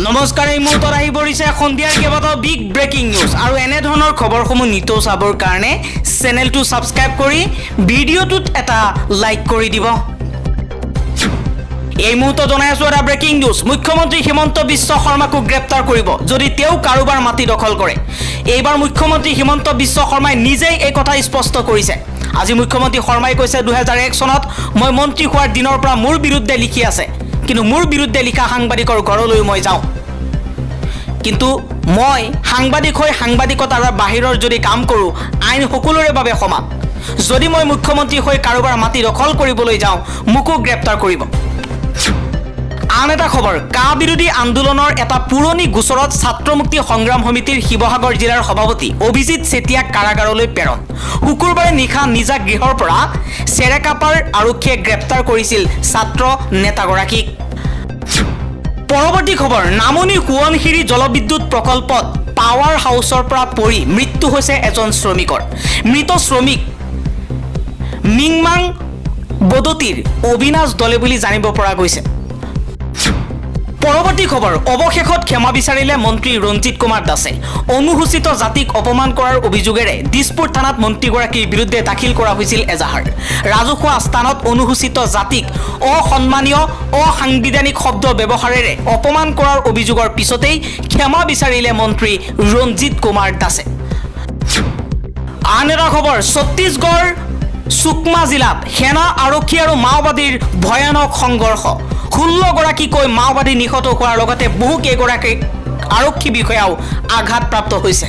নমস্কাৰ, এই মুহূৰ্তত আহি পৰিছে সন্ধিয়াৰ কেইবাটাও বিগ ব্ৰেকিং নিউজ আৰু এনে ধৰণৰ খবৰসমূহ নিতৌ চাবৰ কাৰণে চেনেলটো ছাবস্ক্ৰাইব কৰি ভিডিঅ'টোত এটা লাইক কৰি দিব। এই মুহূৰ্তত জনাই আছো এটা ব্ৰেকিং নিউজ। মুখ্যমন্ত্ৰী হিমন্ত বিশ্ব শৰ্মাকো গ্ৰেপ্তাৰ কৰিব যদি তেওঁ কাৰোবাৰ মাটি দখল কৰে। এইবাৰ মুখ্যমন্ত্ৰী হিমন্ত বিশ্ব শৰ্মাই নিজেই এই কথা স্পষ্ট কৰিছে। আজি মুখ্যমন্ত্ৰী শৰ্মাই কৈছে 2001 চনত মই মন্ত্ৰী হোৱাৰ দিনৰ পৰা মোৰ বিৰুদ্ধে লিখি আছে, কিন্তু মোৰ বিৰুদ্ধে লিখা সাংবাদিকৰ ঘৰলৈ মই যাওঁ, কিন্তু মই সাংবাদিক হৈ সাংবাদিকতাৰ বাহিৰৰ যদি কাম কৰোঁ আইন সকলোৰে বাবে সমান। যদি মই মুখ্যমন্ত্ৰী হৈ কাৰোবাৰ মাটি দখল কৰিবলৈ যাওঁ মোকো গ্ৰেপ্তাৰ কৰিব। আন এটা খবৰ, কা বিৰোধী আন্দোলনৰ এটা পুৰণি গোচৰত ছাত্ৰ মুক্তি সংগ্ৰাম সমিতিৰ শিৱসাগৰ জিলাৰ সভাপতি অভিজিত চেতিয়াক কাৰাগাৰলৈ প্ৰেৰণ। শুকুৰবাৰে নিশা নিজা গৃহৰ পৰা চেৰেকাপাৰ আৰক্ষীয়ে গ্ৰেপ্তাৰ কৰিছিল ছাত্ৰ নেতাগৰাকীক। পৰৱৰ্তী খবৰ, নামনি সোৱণশিৰি জলবিদ্যুৎ প্ৰকল্পত পাৱাৰ হাউচৰ পৰা পৰি মৃত্যু হৈছে এজন শ্ৰমিকৰ। মৃত শ্ৰমিক মিংমাং বদতিৰ অবিনাশ দলে বুলি জানিব পৰা গৈছে। পৰৱৰ্তী খবৰ, অৱশেষত ক্ষমা বিচাৰিলে মন্ত্ৰী ৰঞ্জিত কুমাৰ দাসে। অনুসূচিত জাতিক অপমান কৰাৰ অভিযোগেৰে দিছপুৰ থানাত মন্ত্ৰীগৰাকীৰ বিৰুদ্ধে দাখিল কৰা হৈছিল এজাহাৰ। ৰাজহুৱা স্থানত অনুসূচিত জাতিক অসন্মানীয় অসাংবিধানিক শব্দ ব্যৱহাৰেৰে অপমান কৰাৰ অভিযোগৰ পিছতেই ক্ষমা বিচাৰিলে মন্ত্ৰী ৰঞ্জিত কুমাৰ দাসে। আন এটা খবৰ, ছত্তীশগড় সুকমা জিলাত সেনা আৰক্ষী আৰু মাওবাদীৰ ভয়ানক সংঘৰ্ষ। 16 গৰাকীকৈ মাওবাদী নিহত হোৱাৰ লগতে বহু কেইগৰাকী আৰক্ষী বিষয়াও আঘাতপ্ৰাপ্ত হৈছে।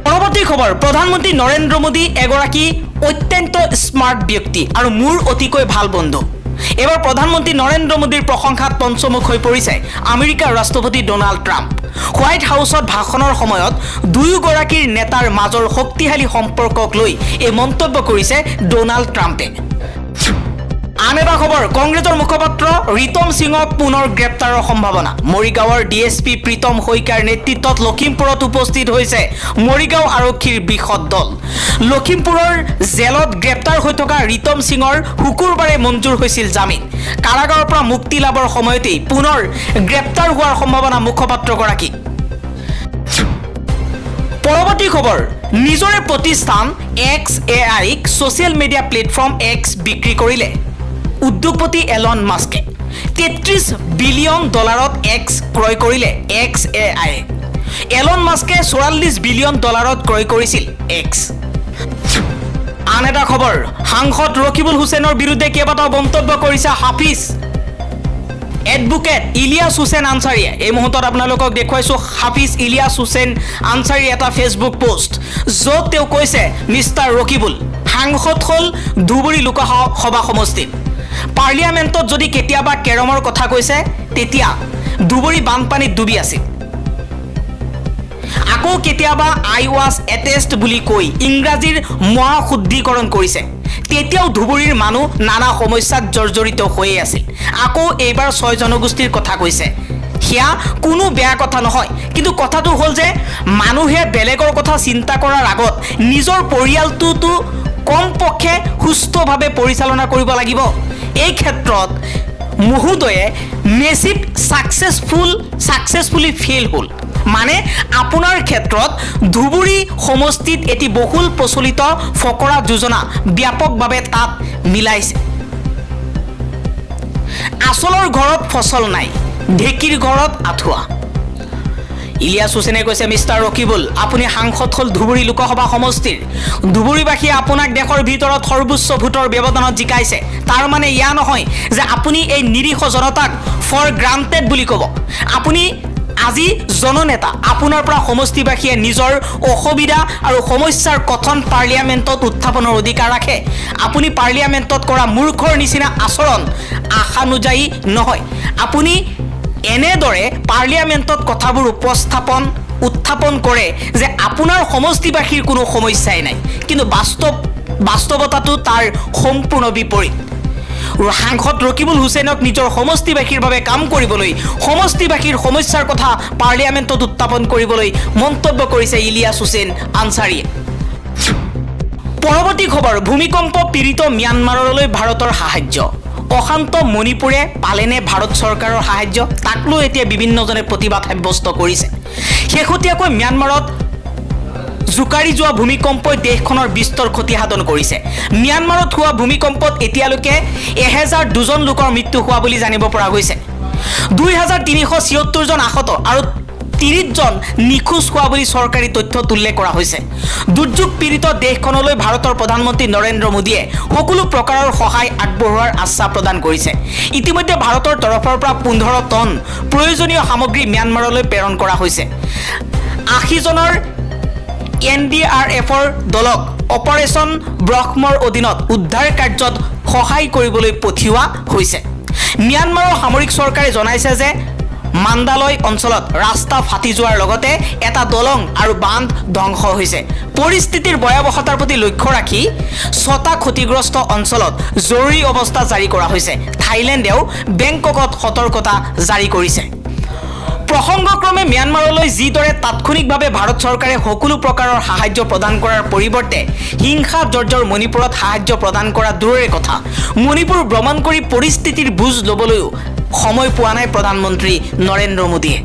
পৰৱৰ্তী খবৰ, প্ৰধানমন্ত্ৰী নৰেন্দ্ৰ মোদী এগৰাকী অত্যন্ত স্মাৰ্ট ব্যক্তি আৰু মোৰ অতিকৈ ভাল বন্ধু। এইবাৰ প্ৰধানমন্ত্ৰী নৰেন্দ্ৰ মোদীৰ প্ৰশংসাত পঞ্চমুখ হৈ পৰিছে আমেৰিকাৰ ৰাষ্ট্ৰপতি ডোনাল্ড ট্ৰাম্প। হোৱাইট হাউচত ভাষণৰ সময়ত দুয়োগৰাকীৰ নেতাৰ মাজৰ শক্তিশালী সম্পৰ্কক লৈ এই মন্তব্য কৰিছে ডোনাল্ড ট্ৰাম্পে। আন এটা খবৰ, কংগ্ৰেছৰ মুখপাত্ৰ ৰিতম সিঙক পুনৰ গ্ৰেপ্তাৰৰ সম্ভাৱনা। মৰিগাঁৱৰ ডিএছপি প্ৰীতম শইকীয়াৰ নেতৃত্বত লখিমপুৰত উপস্থিত হৈছে মৰিগাঁও আৰক্ষীৰ বৃহৎ দল। লখিমপুৰৰ জেলত গ্ৰেপ্তাৰ হৈ থকা ৰিতম সিঙৰ শুকুৰবাৰে মঞ্জুৰ হৈছিল জামিন। কাৰাগাৰৰ পৰা মুক্তি লাভৰ সময়তেই পুনৰ গ্ৰেপ্তাৰ হোৱাৰ সম্ভাৱনা মুখপাত্ৰগৰাকী। পৰৱৰ্তী খবৰ, নিজৰে প্ৰতিষ্ঠান XAIক ছ'চিয়েল মিডিয়া প্লেটফৰ্ম X বিক্ৰী কৰিলে উদ্যোগপতি এলন মাস্কে। $33 বিলিয়ন X ক্ৰয় কৰিলে XAI। এলন মাস্কে $44 বিলিয়ন ক্ৰয় কৰিছিল X। আন এটা খবৰ, সাংসদ ৰকিবুল হুছেইনৰ বিৰুদ্ধে কেইবাটাও মন্তব্য কৰিছে হাফিজ এডভোকেট ইলিয়াছ হুছেইন আনচাৰীয়ে। এই মুহূৰ্তত আপোনালোকক দেখুৱাইছোঁ হাফিজ ইলিয়াছ হুছেইন আনচাৰীৰ এটা ফেচবুক পোষ্ট, য'ত তেওঁ কৈছে মিষ্টাৰ ৰকিবুল সাংসদ হ'ল ধুবুৰী লোকসভা সমষ্টিত। পাৰ্লিয়ামেণ্টত যদি কেতিয়াবা কেৰমৰ কথা কৈছে তেতিয়া ধুবুৰী বানপানীত ডুবি আছিল। আকৌ কেতিয়াবা আই ৱাজ এটেষ্ট বুলি কৈ ইংৰাজীৰ মহাশুদ্ধিকৰণ কৰিছে, তেতিয়াও ধুবুৰীৰ মানুহ নানা সমস্যাত জৰ্জৰিত হৈয়ে আছিল। আকৌ এইবাৰ 6 জনগোষ্ঠীৰ কথা কৈছে, সেয়া কোনো বেয়া কথা নহয়, কিন্তু কথাটো হ'ল যে মানুহে বেলেগৰ কথা চিন্তা কৰাৰ আগত নিজৰ পৰিয়ালটোতো কমপক্ষে সুস্থভাৱে পৰিচালনা কৰিব লাগিব। এই ক্ষেত্ৰত মহোদয়ে মেচিভ ছাকচেছফুলি ফেইল হ'ল। মানে আপোনাৰ ক্ষেত্ৰত ধুবুৰী সমষ্টিত এটি বহুল প্ৰচলিত ফকৰা যোজনা ব্যাপকভাৱে তাত মিলাইছে। আচলৰ ঘৰত ফচল নাই, ঢেঁকীৰ ঘৰত আঁঠুৱা। ইলিয়াছ হুছেইনে কৈছে মিষ্টাৰ ৰকিবুল আপুনি সাংসদ হ'ল ধুবুৰী লোকসভা সমষ্টিৰ। ধুবুৰীবাসীয়ে আপোনাক দেশৰ ভিতৰত সৰ্বোচ্চ ভোটৰ ব্যৱধানত জিকাইছে। তাৰ মানে এয়া নহয় যে আপুনি এই নিৰীহ জনতাক ফৰ গ্ৰাণ্টেড বুলি ক'ব। আপুনি আজি জননেতা, আপোনাৰ পৰা সমষ্টিবাসীয়ে নিজৰ অসুবিধা আৰু সমস্যাৰ কথন পাৰ্লিয়ামেণ্টত উত্থাপনৰ অধিকাৰ ৰাখে। আপুনি পাৰ্লিয়ামেণ্টত কৰা মূৰ্খৰ নিচিনা আচৰণ আশানুযায়ী নহয়। আপুনি এনেদৰে পাৰ্লিয়ামেণ্টত কথাবোৰ উত্থাপন কৰে যে আপোনাৰ সমষ্টিবাসীৰ কোনো সমস্যাই নাই, কিন্তু বাস্তৱতাটো তাৰ সম্পূৰ্ণ বিপৰীত। সাংসদ ৰকিবুল হুছেইনক নিজৰ সমষ্টিবাসীৰ বাবে কাম কৰিবলৈ, সমষ্টিবাসীৰ সমস্যাৰ কথা পাৰ্লিয়ামেণ্টত উত্থাপন কৰিবলৈ মন্তব্য কৰিছে ইলিয়াছ হুছেইন আনচাৰীয়ে। পৰৱৰ্তী খবৰ, ভূমিকম্প পীড়িত ম্যানমাৰলৈ ভাৰতৰ সাহায্য। অশান্ত মণিপুৰে পালেনে ভাৰত চৰকাৰৰ সাহায্য, তাক লৈ এতিয়া বিভিন্নজনে প্ৰতিবাদ সাব্যস্ত কৰিছে। শেহতীয়াকৈ ম্যানমাৰত জোকাৰি যোৱা ভূমিকম্পই দেশখনৰ বিস্তৰ ক্ষতি সাধন কৰিছে। ম্যানমাৰত হোৱা ভূমিকম্পত এতিয়ালৈকে 1002জন লোকৰ মৃত্যু হোৱা বুলি জানিব পৰা গৈছে। 2376 জন আহত আৰু 30 জন নিখোজ হোৱা বুলি চৰকাৰী তথ্যত উল্লেখ কৰা হৈছে। দুৰ্যোগ পীড়িত দেশখনলৈ ভাৰতৰ প্ৰধানমন্ত্ৰী নৰেন্দ্ৰ মোদীয়ে সকলো প্ৰকাৰৰ সহায় আগবঢ়োৱাৰ আশ্বাস প্ৰদান কৰিছে। ইতিমধ্যে ভাৰতৰ তৰফৰ পৰা 15 টন প্ৰয়োজনীয় সামগ্ৰী ম্যানমাৰলৈ প্ৰেৰণ কৰা হৈছে। 80 জনৰ NDRFৰ দলক অপাৰেশ্যন ব্ৰহ্মৰ অধীনত উদ্ধাৰ কাৰ্যত সহায় কৰিবলৈ পঠিওৱা হৈছে। ম্যানমাৰৰ সামৰিক চৰকাৰে জনাইছে যে মাণ্ডালয় অঞ্চলত ৰাস্তা ফাটি যোৱাৰ লগতে এটা দলং আৰু বান্ধ ধ্বংস হৈছে। পৰিস্থিতিৰ ভয়াৱহতাৰ প্ৰতি লক্ষ্য ৰাখি 6টা ক্ষতিগ্ৰস্ত অঞ্চলত জৰুৰী অৱস্থা জাৰি কৰা হৈছে। থাইলেণ্ডেও বেংককত সতৰ্কতা জাৰি কৰিছে। প্ৰসংগক্ৰমে ম্যানমাৰলৈ যিদৰে তাৎক্ষণিকভাৱে ভাৰত চৰকাৰে সকলো প্ৰকাৰৰ সাহায্য প্ৰদান কৰাৰ পৰিৱৰ্তে হিংসা জৰ্জৰ মণিপুৰত সাহায্য প্ৰদান কৰা দূৰৰে কথা, মণিপুৰ ভ্ৰমণ কৰি পৰিস্থিতিৰ বুজ ল'বলৈও সময় পোৱা নাই প্ৰধানমন্ত্ৰী নৰেন্দ্ৰ মোদীয়ে।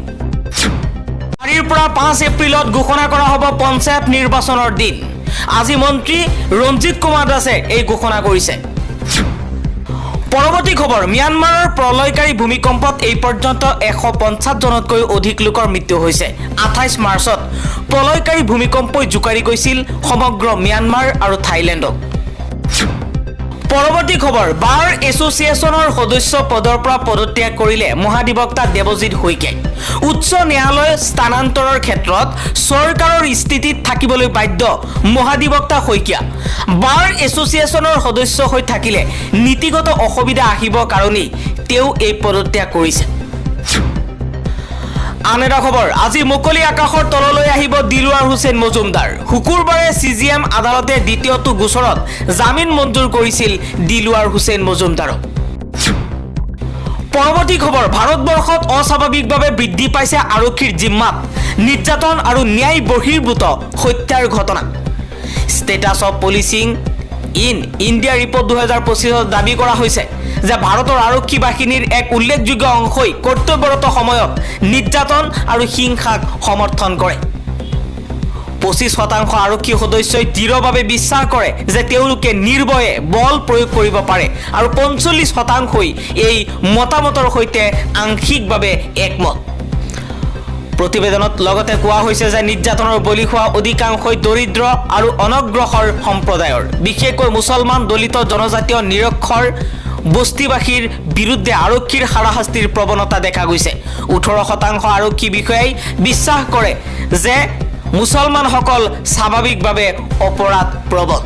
4ৰ পৰা 5 এপ্ৰিলত ঘোষণা কৰা হ'ব পঞ্চায়ত নিৰ্বাচনৰ দিন। আজি মন্ত্ৰী ৰঞ্জিত কুমাৰ দাসে এই ঘোষণা কৰিছে। পৰৱৰ্তী খবৰ, ম্যানমাৰৰ প্ৰলয়কাৰী ভূমিকম্পত এই পৰ্যন্ত 150 জনতকৈ অধিক লোকৰ মৃত্যু হৈছে। 28 মাৰ্চত প্ৰলয়কাৰী ভূমিকম্পই জোকাৰি গৈছিল সমগ্ৰ ম্যানমাৰ আৰু থাইলেণ্ডক। পৰৱৰ্তী খবৰ, বাৰ এছ'চিয়েশ্যনৰ সদস্য পদৰ পৰা পদত্যাগ কৰিলে মহাধিবক্তা দেৱজিৎ শইকীয়াই। উচ্চ ন্যায়ালয় স্থানান্তৰৰ ক্ষেত্ৰত চৰকাৰৰ স্থিতিত থাকিবলৈ বাধ্য মহাধিবক্তা শইকীয়া। বাৰ এছ'চিয়েশ্যনৰ সদস্য হৈ থাকিলে নীতিগত অসুবিধা আহিব কাৰণেই তেওঁ এই পদত্যাগ কৰিছে। আন এটা খবৰ, আজি মুকলি আকাশৰ তললৈ আহিব দিলৱাৰ হুছেইন মজুমদাৰ। শুকুৰবাৰে CGM আদালতে দ্বিতীয়টো গোচৰত জামিন মঞ্জুৰ কৰিছিল দিলৱাৰ হুছেইন মজুমদাৰক। পৰৱৰ্তী খবৰ, ভাৰতবৰ্ষত অস্বাভাৱিকভাৱে বৃদ্ধি পাইছে আৰক্ষীৰ জিম্মাত নিৰ্যাতন আৰু ন্যায় বহিৰ্ভূত হত্যাৰ ঘটনা। Status of policing in India report 2025ত দাবী কৰা হৈছে যে ভাৰতৰ আৰক্ষী বাহিনীৰ এক উল্লেখযোগ্য অংশই কৰ্তব্যৰত সময়ত নিৰ্যাতন আৰু হিংসাক সমৰ্থন কৰে। 25% আৰক্ষী সদস্যই দৃঢ়ভাৱে বিশ্বাস কৰে যে তেওঁলোকে নিৰ্ভয়ে বল প্ৰয়োগ কৰিব পাৰে আৰু 45%ই এই মতামতৰ সৈতে আংশিকভাৱে একমত। প্ৰতিবেদনত লগতে কোৱা হৈছে যে নিৰ্যাতনৰ বলি হোৱা অধিকাংশই দৰিদ্ৰ আৰু অনগ্ৰসৰ সম্প্ৰদায়ৰ, বিশেষকৈ মুছলমান, দলিত, জনজাতীয়, নিৰক্ষৰ বস্তিবাসীৰ বিৰুদ্ধে আৰক্ষীৰ হাৰাশাস্তিৰ প্ৰৱণতা দেখা গৈছে। 18% আৰক্ষী বিষয়াই বিশ্বাস কৰে যে মুছলমানসকল স্বাভাৱিকভাৱে অপৰাধ প্ৰৱণ।